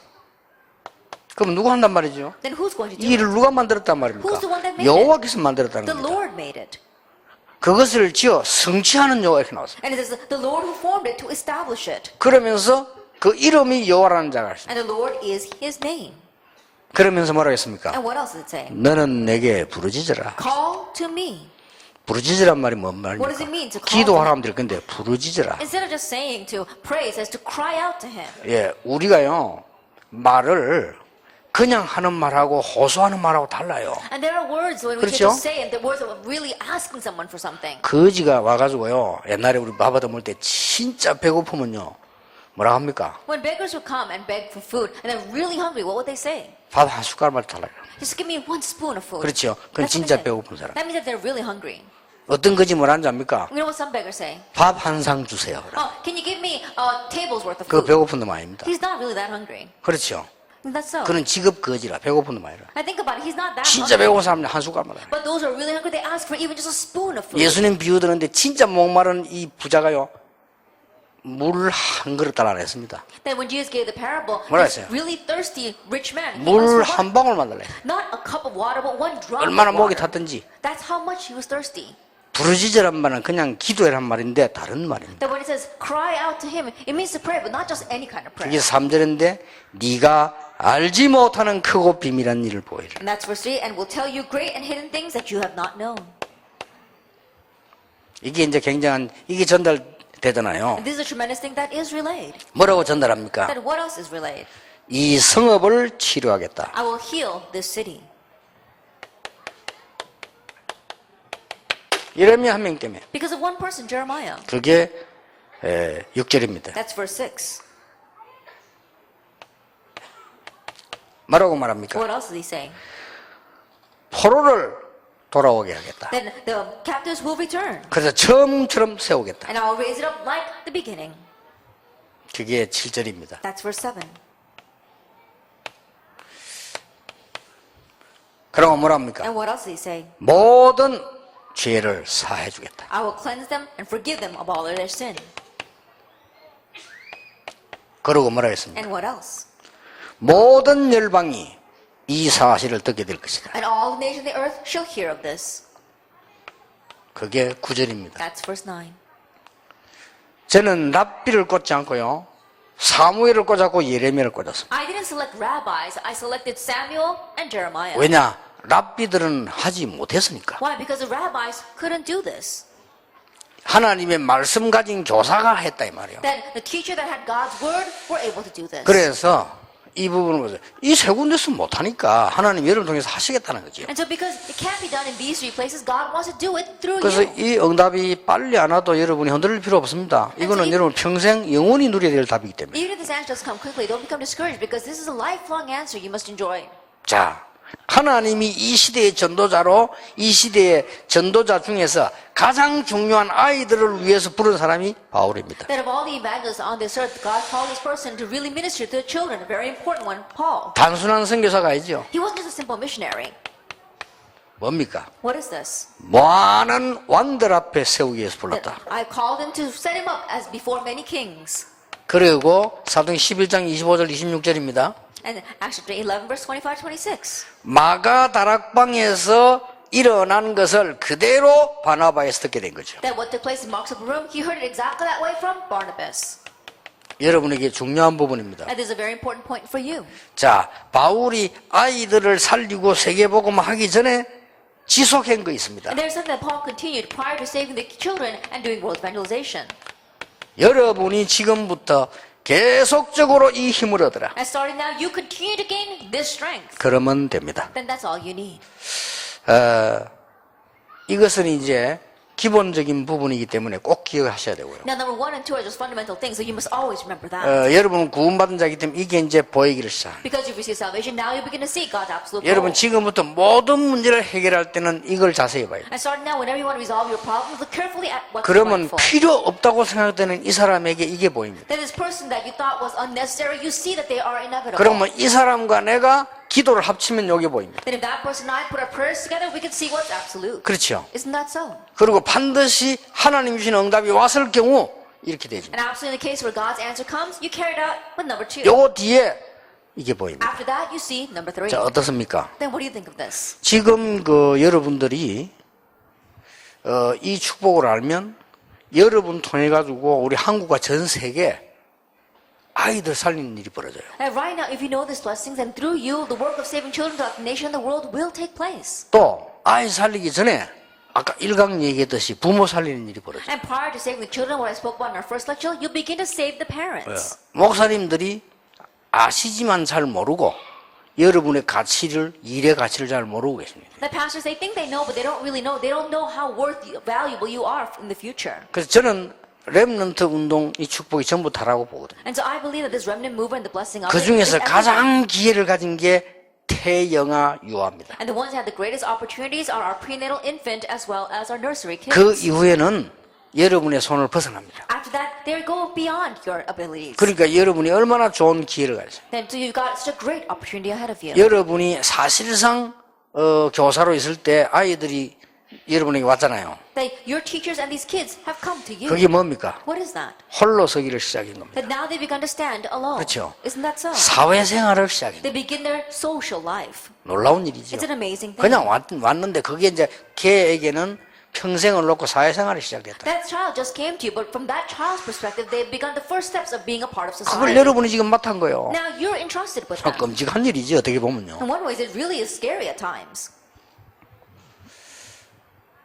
그럼 누가 한단 말이죠? Then who's going to do 이 it? 일을 누가 만들었단 말입니까? Who's the one that made 여호와께서 만들었다는 The 겁니다. Lord made it. 그것을 지어 성취하는 여호와 이렇게 나왔어요. And it says the Lord who formed it to establish it. 그러면서 그 이름이 여호와라는 자가 있어요. And the Lord is his name. 그러면서 뭐라고 했습니까? And what else did it say? 너는 내게 부르짖으라. Call to me. 부르짖으란 말이 뭔 What does it 말입니까? mean to call to 기도하라면 될 건데 부르짖으라. Instead of just saying to pray, it says to cry out to him. 예, 우리가요 말을 그냥 하는 말하고 호소하는 말하고 달라요. And there are words when we 그렇죠? just say and the words of really asking someone for something. 거지가 와가지고요 옛날에 우리 밥 얻어 먹을 때 진짜 배고프면요 뭐라 합니까? When beggars would come and beg for food and they're really hungry, what would they say? 밥 한 숟갈만 달라요. Just give me one spoon of food. 그렇죠. 그건 That's what 진짜 they say. 배고픈 사람. That means that they're really hungry. 어떤 거지 뭐라는지 압니까? You know what some beggars say? 밥 한 상 주세요. Oh, can you give me a table's worth of 그거 food? 배고픈 놈 아닙니다. He's not really that hungry. 그렇죠. That's so. 그는 직업 거지라 배고픈 놈 아니라. I think about it. He's not that 진짜 hungry. 배고픈 사람은 한 숟갈만 달라요. But those who are really hungry, they ask for even just a spoon of food. 예수님 비유 드는데 진짜 목마른 이 부자가요 물 한 그릇 달라 했습니다. Then when Jesus gave the parable, 뭐라 this 했어요? really thirsty rich man, he 물 asked for 한 방울만 달래. not a cup of water, but one drop 얼마나 of 목이 water. 탔든지. That's how much he was thirsty. 부르짖으란 말은 그냥 기도해란 말인데 다른 말입니다. That when it says cry out to him, it means to pray, but not just any kind of prayer. 이게 3절인데 네가 알지 못하는 크고 비밀한 일을 보이라. And that's verse 3, and will tell you great and hidden things that you have not known. 이게 이제 굉장한 이게 전달되잖아요. And this is a tremendous thing that is relayed. 뭐라고 전달합니까? Then what else is relayed? 이 성읍을 치료하겠다. I will heal this city. 예레미야 한 명 때문에. Because of one person, Jeremiah. 그게 6절입니다. That's verse 6. 뭐라고 말합니까? What else is he saying? 포로를 돌아오게 하겠다. Then the captives will return. 그래서 처음처럼 세우겠다. And I'll raise it up like the beginning. 그게 7절입니다. That's verse 7. 그러고 뭐랍니까? And what else did he say? 모든 죄를 사해 주겠다. I will cleanse them and forgive them of all of their sin. 그러고 뭐라 했습니까? And what else? 모든 열방이 이 사실을 듣게 될 것이다. And all the nations of the earth shall hear of this. 그게 9절입니다. That's verse 9. 저는 랍비를 꽂지 않고요. 사무엘을 꽂았고 예레미야를 꽂았습니다. I didn't select rabbis. I selected Samuel and Jeremiah. 왜냐? 랍비들은 하지 못했으니까. Why? Because the rabbis couldn't do this. 하나님의 말씀 가진 교사가 했다 이 말이에요. Then the teacher that had God's word were able to do this. 그래서 이 부분을 보세요. 이 세 군데서 못하니까 하나님 여러분 통해서 하시겠다는 거죠. And so because it can't be done in these three places, God wants to do it through 그래서 you. 이 응답이 빨리 안 와도 여러분이 흔들릴 필요 없습니다. 이거는 여러분 평생 영원히 누려야 될 답이기 때문에. Even if this answer does come quickly, don't become discouraged because this is a lifelong answer you must enjoy. 자, 하나님이 이 시대의 전도자로 이 시대의 전도자 중에서 가장 중요한 아이들을 위해서 부른 사람이 바울입니다. That of all the evangelists on this earth, God called this person to really minister to the children, a very important one, Paul. 단순한 선교사가 아니죠. He wasn't just a simple missionary. 뭡니까? What is this? 많은 왕들 앞에 세우기 위해서 That 불렀다. I called him to set him up as before many kings. 그리고 사도행 11장 25절 26절입니다. And Acts chapter 11, verse 25, 26. 마가 다락방에서 일어난 것을 그대로 바나바에서 듣게 된 거죠. That what took place in Mark's upper room, he heard it exactly that way from Barnabas. 여러분에게 중요한 부분입니다. And this is a very important point for you. 자, 바울이 아이들을 살리고 세계복음 하기 전에 지속한 거 있습니다. And there's something that Paul continued prior to saving the children and doing world evangelization. 여러분이 지금부터 계속적으로 이 힘을 얻어라. And starting now, you continue to gain this strength. 그러면 됩니다. Then that's all you need. 이것은 이제 기본적인 부분이기 때문에 꼭 기억하셔야 되고요. Now, number 1 and 2 are just fundamental things, so you must always remember that. 여러분은 구원받은 자이기 때문에 이게 이제 보이기를 시작합니다. Because you've received salvation, now you begin to see God's absolute 여러분 role. 지금부터 모든 문제를 해결할 때는 이걸 자세히 봐야 돼요. And starting now, whenever you want to resolve your problems, look carefully at what's 그러면 rightful. 필요 없다고 생각되는 이 사람에게 이게 보입니다. Then this person that you thought was unnecessary, you see that they are inevitable. 그러면 이 사람과 내가 기도를 합치면 여기 보입니다. Then if that person and I put our prayers together, we can see what's absolute. 그렇죠. Isn't that so? 그리고 반드시 하나님 주신 응답이 왔을 경우 이렇게 되죠. And absolutely in the case where God's answer comes, you carry it out with number 2. 요 뒤에 이게 보입니다. After that, you see number 3. 자, 어떻습니까? Then what do you think of this? 지금 여러분들이 이 축복을 알면 여러분 통해 가지고 우리 한국과 전 세계 아이들 살리는 일이 벌어져요. And right now, if you know these blessings, and through you, the work of saving children throughout the nation and the world will take place. 또 아이 살리기 전에 아까 1강 얘기했듯이 부모 살리는 일이 벌어져요. And prior to saving the children, what I spoke about in our first lecture, you begin to save the parents. 목사님들이 아시지만 잘 모르고 여러분의 가치를, 일의 가치를 잘 모르고 계십니다. The pastors, they think they know, but they don't really know. They don't know how valuable you are in the future. 그래서 저는 렘넌트 운동 이 축복이 전부 다라고 보거든요. And so I believe that this remnant movement, the blessing of 그 it, is 중에서 everything. 가장 기회를 가진 게 태영아 유아입니다. And the ones that have the greatest opportunities are our prenatal infant as well as our nursery kids. 그 이후에는 여러분의 손을 벗어납니다. After that, they go beyond your abilities. 그러니까 여러분이 얼마나 좋은 기회를 가졌어요. Then so you've got such a great opportunity ahead of you. 여러분이 사실상 교사로 있을 때 아이들이 여러분에게 왔잖아요. That your teachers and these kids have come to you. 그게 뭡니까? What is that? 홀로 서기를 시작한 겁니다. That now they begun to stand alone. 그렇죠. Isn't that so? 사회생활을 시작한 They begin their social life. 놀라운 일이죠. It's an amazing thing. 그냥 왔는데 그게 이제 걔에게는 평생을 놓고 사회생활을 시작했다. That child just came to you, but from that child's perspective, they've begun the first steps of being a part of 그걸 society. 여러분이 지금 맡은 거예요. Now you're entrusted with 참 that. 끔찍한 일이지 어떻게 보면요. In one way, it really is scary at times.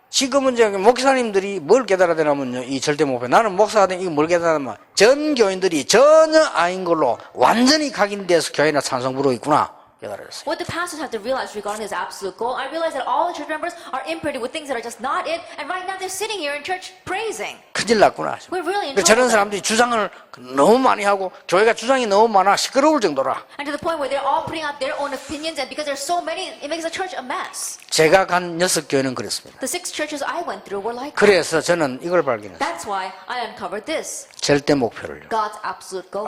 지금은 이제 목사님들이 뭘 깨달아야 되냐면요. 이 절대 목표. 나는 목사가 된 이거 뭘 깨달았냐면 전 교인들이 전혀 아닌 걸로 완전히 각인돼서 교회나 찬송부로 있구나. 깨달았어요. What the pastors have to realize regarding this absolute goal, I realize that all the church members are imprinted with things that are just not it, and right now they're sitting here in church praising. 큰일 났구나. We're really in 저런 trouble. 사람들이 주장을 너무 많이 하고 교회가 주장이 너무 많아 시끄러울 정도라. And to the point where they're all putting out their own opinions, and because there's so many, it makes the church a mess. 제가 간 6교회는 그랬습니다. The 6 churches I went through were like that. 그래서 저는 이걸 발견했어요. That's why I uncovered this. 절대 목표를요. God's absolute goal.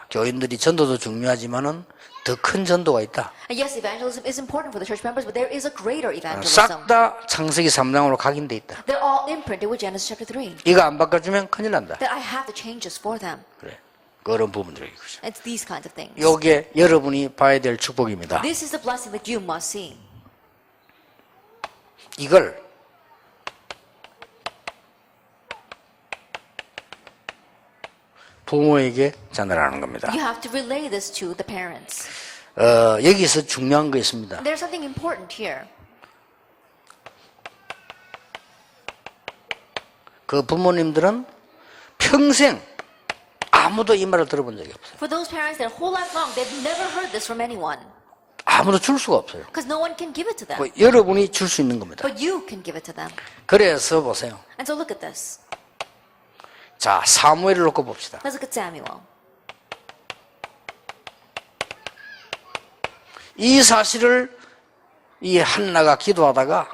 교인들이 전도도 중요하지만은 더 큰 전도가 있다. And yes, evangelism is important for the church members, but there is a greater evangelism. 싹 다 창세기 3장으로 각인돼 있다. They're all imprinted with Genesis chapter 3. 이거 안 바꿔주면 큰일 난다. That I have to change this for them. 그래. 그런 부분들이 있죠. It's these kinds of things. 요게 여러분이 봐야 될 축복입니다. This is the blessing that you must see. 이걸 부모에게 전달하는 겁니다. You have to relay this to the parents. 여기서 중요한 거 있습니다. There's something important here. 그 부모님들은 평생 아무도 이 말을 들어본 적이 없어요. For those parents, their whole life long, they've never heard this from anyone. 아무도 줄 수가 없어요. Because no one can give it to them. 여러분이 줄 수 있는 겁니다. But you can give it to them. 그래서 보세요. And so look at this. 자, 사무엘을 놓고 봅시다. Let's look at Samuel. 이 사실을 이 한나가 기도하다가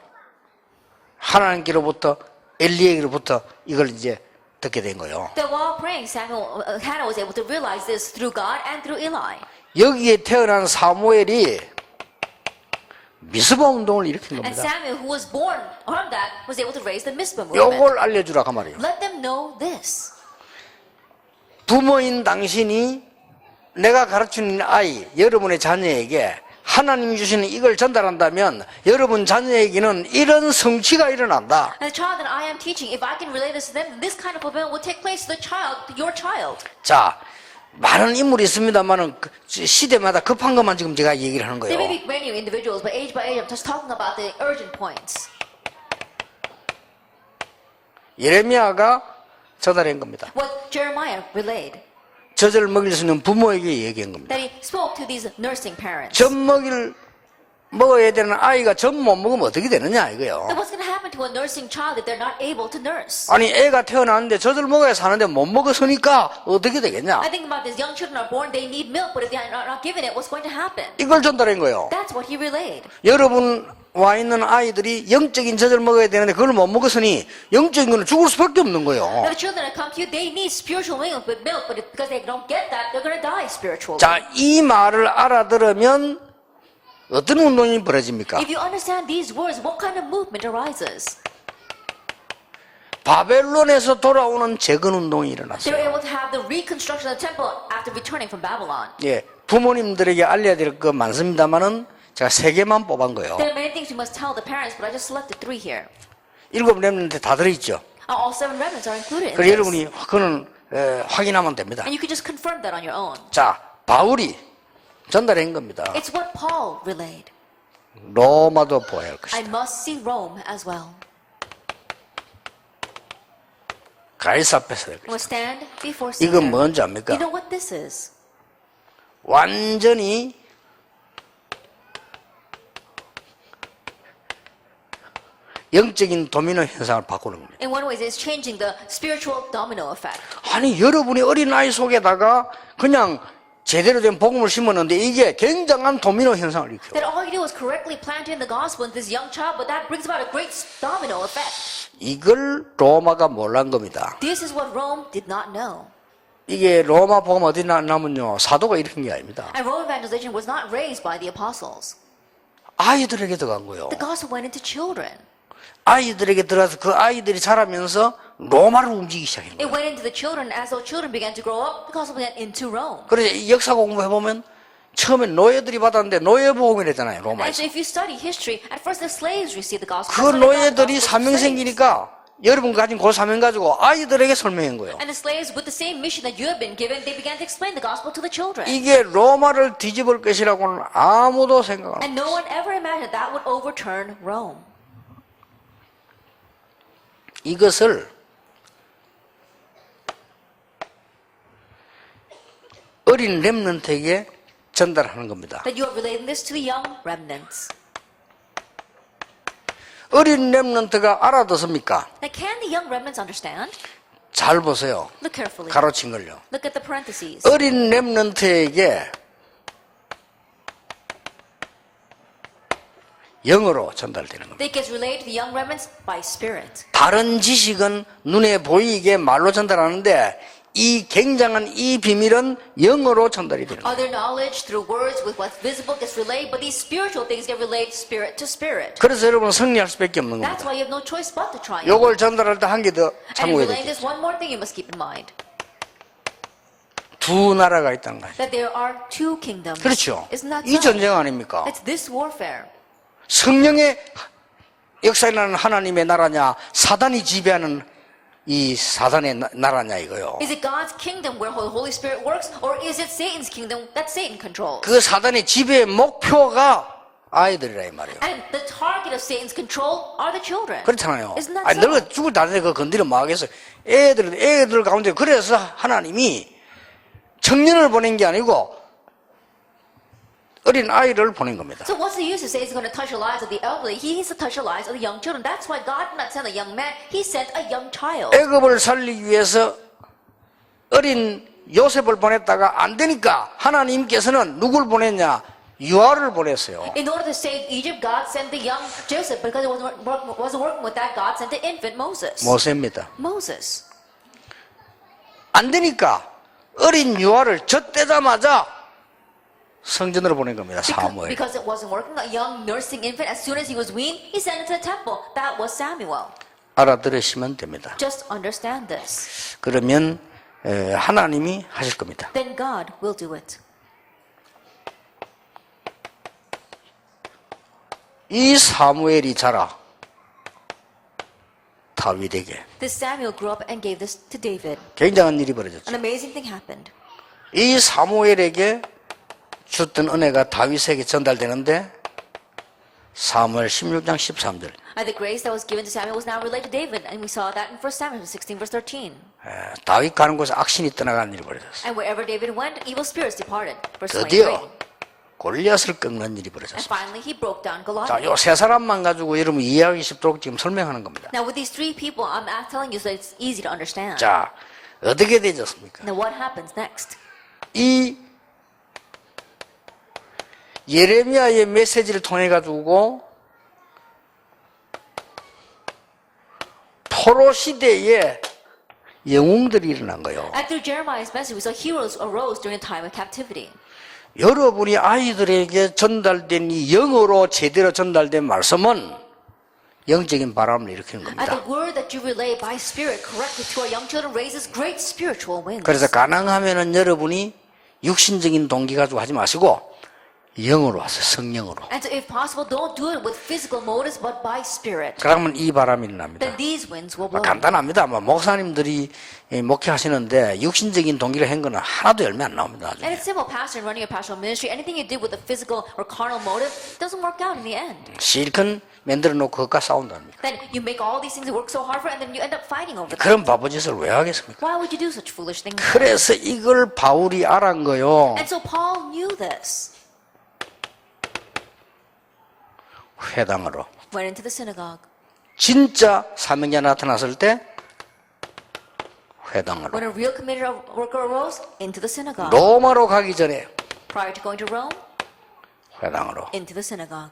하나님께로부터 엘리에게로부터 이걸 이제 듣게 된 거예요. That while praying, Hannah was able to realize this through God and through Eli. 여기에 태어난 사무엘이 미스바 운동을 일으킨 And 겁니다. Samuel, who was born from that, was able to raise the Mizpah movement. 요걸 알려주라 그 말이에요. Let them know this. 부모인 당신이 내가 가르치는 아이, 여러분의 자녀에게 하나님이 주시는 이걸 전달한다면 여러분 자녀에게는 이런 성취가 일어난다. And the child that I am teaching, if I can relay this to them, this kind of fulfillment will take place to the child, to your child. 자, 많은 인물이 있습니다만은 시대마다 급한 것만 지금 제가 얘기를 하는 There may 거예요. be many individuals, but age by age, I'm just talking about the urgent points. 예레미야가 전달한 겁니다. What Jeremiah relayed, 젖을 먹일 수 있는 부모에게 얘기한 겁니다. that he spoke to these nursing parents. 젖 먹어야 되는 아이가 젖 못 먹으면 어떻게 되느냐 이거요. That what's going to happen to a nursing child if they're not able to nurse? 아니 애가 태어났는데 젖을 먹어야 사는데 못 먹었으니까 어떻게 되겠냐. I think about this, young children are born, they need milk, but if they're not given it, what's going to happen? 이걸 전달한 거예요. That's what he relayed. 여러분 와 있는 아이들이 영적인 젖을 먹어야 되는데 그걸 못 먹었으니 영적인 거는 죽을 수밖에 없는 거예요. Now the children that come to you, they need spiritual milk, but because they don't get that, they're going to die spiritually. 자, 이 말을 알아들으면 어떤 운동이 벌어집니까? If you understand these words, what kind of movement arises? 바벨론에서 돌아오는 재건 운동이 They were 일어났어요. able to have the reconstruction of the temple after returning from Babylon. 예, 부모님들에게 알려야 될 거 많습니다만은 제가 3개만 뽑은 거예요. There are many things you must tell the parents, but I just selected 3 here. 7 렘넌트 다 들어있죠. All 7 remnants are included in 그래서 this. 여러분이 그거는 확인하면 됩니다. And you can just confirm that on your own. 자, 바울이 전달한 겁니다. It's what Paul relayed. 로마도 보아야 할 I 것이다. must see Rome as well. 가이사 앞에서 될 I will 것이다. stand before 이건 Caesar. 뭔지 압니까? You know what this is? 완전히 영적인 도미노 현상을 바꾸는 겁니다. In one way, it's changing the spiritual domino effect. 아니 여러분이 어린아이 속에다가 그냥 제대로 된 복음을 심었는데 이게 굉장한 도미노 현상을 일으켜요. That all you do is correctly plant in the gospel into this young child, but that brings about a great domino effect. 이걸 로마가 몰란 겁니다. This is what Rome did not know. 이게 로마 복음 어디 나면요 사도가 일으킨 게 아닙니다. And Rome evangelization was not raised by the apostles. 아이들에게 들어간 거예요. The gospel went into children. 아이들에게 들어가서 그 아이들이 자라면서 로마를 움직이기 시작한 It 거예요. went into the children. As those children began to grow up, the gospel went into Rome. 그래서 이 역사 공부해보면 처음에 노예들이 받았는데 노예복음이랬잖아요. And 로마에서. so if you study history, at first the slaves received the gospel. 그 That's when they got the 노예들이 gospel 사명 to slaves. 생기니까 여러분 가진 그 사명 가지고 아이들에게 설명한 거예요. And the slaves, with the same mission that you have been given, they began to explain the gospel to the children. 이게 로마를 뒤집을 것이라고는 아무도 생각 안 해요. And no one ever imagined that would overturn Rome. 이것을 어린 렘넌트에게 전달하는 겁니다. That you are relating this to the young remnants. 어린 렘넌트가 알아듣습니까? Now, can the young remnants understand? 잘 보세요. Look carefully. 가로친 걸요. Look at the parentheses. 어린 렘넌트에게 영어로 전달되는 겁니다. It gets relayed to the young remnants by spirit. 다른 지식은 눈에 보이게 말로 전달하는데 이 굉장한 이 비밀은 영어로 전달이 되는 거예요. Other knowledge through words with what's visible gets relayed, but these spiritual things get relayed spirit to spirit. 그래서 여러분 승리할 수밖에 없는 That's 겁니다. why you have no choice but to triumph. 요걸 전달할 때 한 개 더 And in 참고해야 relaying 돼요. this, one more thing you must keep in mind. 두 나라가 있다는 거예요. That there are two kingdoms. 그렇죠. Isn't that 이 so? 전쟁 아닙니까? It's this warfare. 성령의 역사라는 하나님의 나라냐 사단이 지배하는 이 사단의 나라냐 이거요. Is it God's kingdom where the Holy Spirit works, or is it Satan's kingdom that Satan controls? 그 사단의 지배의 목표가 아이들이라 이 말이에요. And the target of Satan's control are the children. 그렇잖아요. Isn't that 아니 so? 늙어 죽을 다는데 그 건드리면 뭐 하겠어요. 애들 가운데 그래서 하나님이 청년을 보낸 게 아니고 어린 아이를 보낸 겁니다. So what's the use to say he's going to touch the lives of the elderly? He needs to touch the lives of the young children. That's why God did not send a young man. He sent a young child. 애굽을 살리기 위해서 어린 요셉을 보냈다가 안 되니까 하나님께서는 누굴 보냈냐? 유아를 보냈어요. In order to save Egypt, God sent the young Joseph. Because it wasn't working with that, God sent the infant Moses. 모세입니다. Moses. 안 되니까 어린 유아를 젖대자마자 성전으로 보낸 겁니다. 사무엘. Because it wasn't working, a young nursing infant, as soon as he was weaned, he sent it to the temple. That was Samuel. 알아들으시면 됩니다. Just understand this. 그러면 하나님이 하실 겁니다. Then God will do it. 이 사무엘이 자라 다윗에게 This Samuel grew up and gave this to David. 굉장한 일이 벌어졌죠. An amazing thing happened. 이 사무엘에게 줬던 은혜가 다윗에게 전달되는데 사무엘 16장 13절 And the grace that was given to Samuel was now relayed to David. And we saw that in 1 Samuel 16, verse 13. 다윗 가는 곳에 악신이 떠나가는 일이 벌어졌어요. And wherever David went, evil spirits departed. Verse 23. 드디어 골리앗을 꺾는 일이 And 벌어졌어요. finally, he broke down Goliath. 자, 요 세 사람만 가지고 여러분 이해하기 쉽도록 지금 설명하는 겁니다. Now, with these three people, I'm not telling you so it's easy to understand. 자, 어떻게 되졌습니까? Now, what happens next? 이 예레미야의 메시지를 통해 가지고 포로 시대에 영웅들이 일어난 거예요. And through Jeremiah's message, we saw heroes arose during the time of captivity. 여러분이 아이들에게 전달된 이 영어로 제대로 전달된 말씀은 영적인 바람을 일으키는 And 겁니다. the word that you relay by spirit correctly to our young children raises great spiritual winds. 그래서 가능하면은 여러분이 육신적인 동기 가지고 하지 마시고 영으로 하세요. 성령으로. And so if possible, don't do it with physical motives, but by spirit. 그러면 이 바람이 일어납니다. Then these winds will blow. 간단합니다. 목사님들이 목회하시는데 육신적인 동기를 한 거는 하나도 열매 안 나옵니다. And 나중에. it's simple, pastor, and running a pastoral ministry. Anything you do with a physical or carnal motive doesn't work out in the end. 실컷 만들어 놓고 그것과 싸운답니다. Then you make all these things you work so hard for, and then you end up fighting over them. 그런 바보짓을 왜 하겠습니까? Why would you do such foolish things? 그래서 이걸 바울이 알은 거요. And so Paul knew this. 회당으로. Went into the synagogue. 진짜 사명자 나타났을 때 회당으로. When a real committed worker arose, into the synagogue. 로마로 가기 전에 Prior to going to Rome, 회당으로. into the synagogue.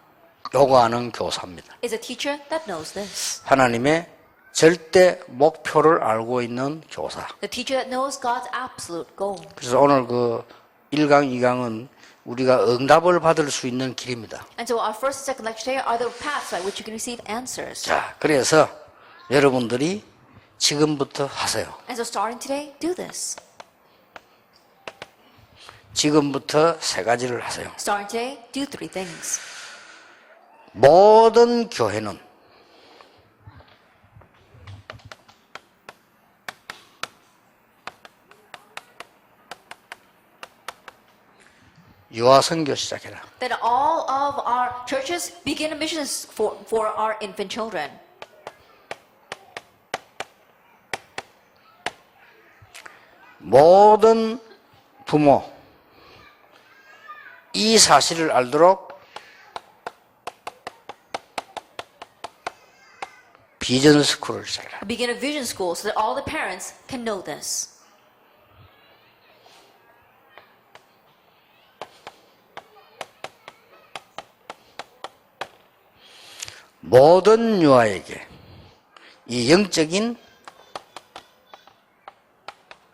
요거 아는 교사입니다. Is a teacher that knows this. 하나님의 절대 목표를 알고 있는 교사. The teacher that knows God's absolute goal. 그래서 오늘 그 1강, 2강은 우리가 응답을 받을 수 있는 길입니다. And so our first and second lecture today are the paths by which you can receive answers. 자, 그래서 여러분들이 지금부터 하세요. And so starting today, do this. 지금부터 세 가지를 하세요. Starting today, do three things. 모든 교회는 유아 선교 시작해라. That all of our churches begin a mission for our infant children. 모든 부모 이 사실을 알도록 비전 스쿨을 시작해라. Begin a vision school so that all the parents can know this. 모든 유아에게 이 영적인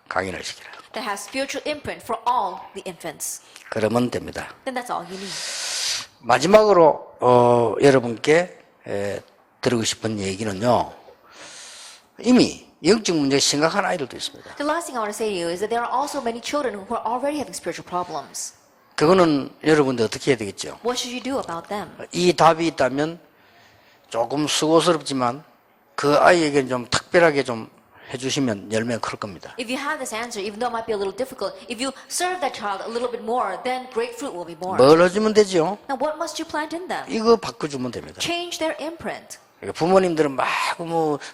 강인을 시키라. That has spiritual imprint for all the infants. 그러면 됩니다. Then that's all you need. 마지막으로 여러분께 드리고 싶은 얘기는요. 이미 영적 문제 심각한 아이들도 있습니다. The last thing I want to say to you is that there are also many children who are already having spiritual problems. 그거는 여러분들 어떻게 해야 되겠죠? What should you do about them? 이 답이 있다면 조금 수고스럽지만 그 아이에게 좀 특별하게 좀 해주시면 열매가 클 겁니다. If you have this answer, even though it might be a little difficult, if you serve that child a little bit more, then great fruit will be born. 뭘 해주면 되죠? Now, what must you plant in them? 이거 바꿔주면 됩니다. Change their imprint. 부모님들은 막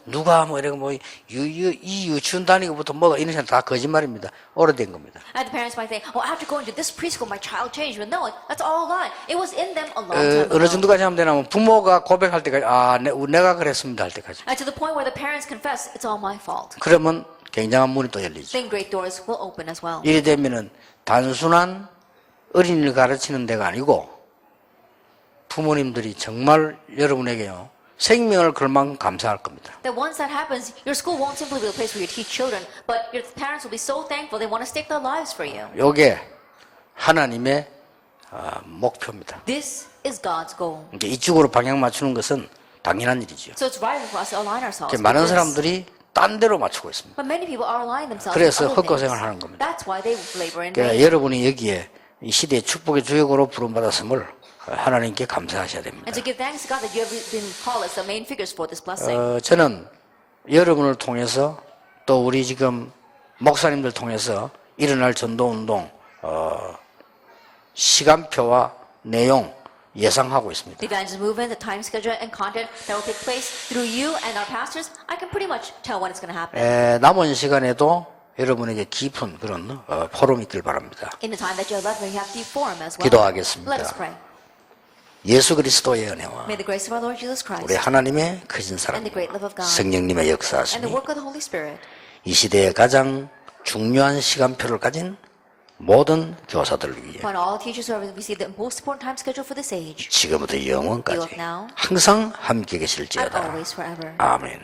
누가 이러고 이 유치원 다니고부터 뭐가 이런 사람 다 거짓말입니다. 오래된 겁니다. And the parents might say, "Oh, after going to this preschool, my child changed." But no, that's all lie. It was in them a long time ago. 어느 정도까지 하면 되냐면 부모가 고백할 때까지 내가 그랬습니다 할 때까지. And to the point where the parents confess, "It's all my fault." 그러면 굉장한 문이 또 열리죠. Then great doors will open as well. 이래 되면은 단순한 어린이를 가르치는 데가 아니고 부모님들이 정말 여러분에게요. 생명을 걸 만큼 감사할 겁니다. That once that happens, your school won't simply be a place where you teach children, but your parents will be so thankful they want to stake their lives for you. 요게 하나님의 목표입니다. This is God's goal. 이제 이쪽으로 방향 맞추는 것은 당연한 일이죠. So it's right for us to align ourselves. with 많은 this. 사람들이 딴 데로 맞추고 있습니다. But many people are aligning themselves. 그래서 with other 헛고생을 things. 하는 겁니다. That's why they labor in 그러니까 vain. 여러분이 여기에 이 시대의 축복의 주역으로 부름받았음을 하나님께 감사하셔야 됩니다. And to give thanks to God that you have been called as the main figures for this blessing. 저는 여러분을 통해서 또 우리 지금 목사님들 통해서 일어날 전도운동 시간표와 내용 예상하고 있습니다. The evangelism movement, the time schedule, and content that will take place through you and our pastors, I can pretty much tell when it's going to happen. 남은 시간에도 여러분에게 깊은 그런 포럼이 있길 바랍니다. In the time that you have left, may you have deep forum as well. 기도하겠습니다. Let us pray. 예수 그리스도의 은혜와 May the grace of our Lord Jesus Christ 우리 하나님의 크신 사랑, and the great love of God 성령님의 and the 역사하심이 work of the Holy Spirit 이 시대에 가장 중요한 시간표를 가진 모든 교사들을 위해 upon all teachers who have received the most important time schedule for this age, 지금부터 영원까지 now 항상 함께 and 계실지어다. always forever. 아멘.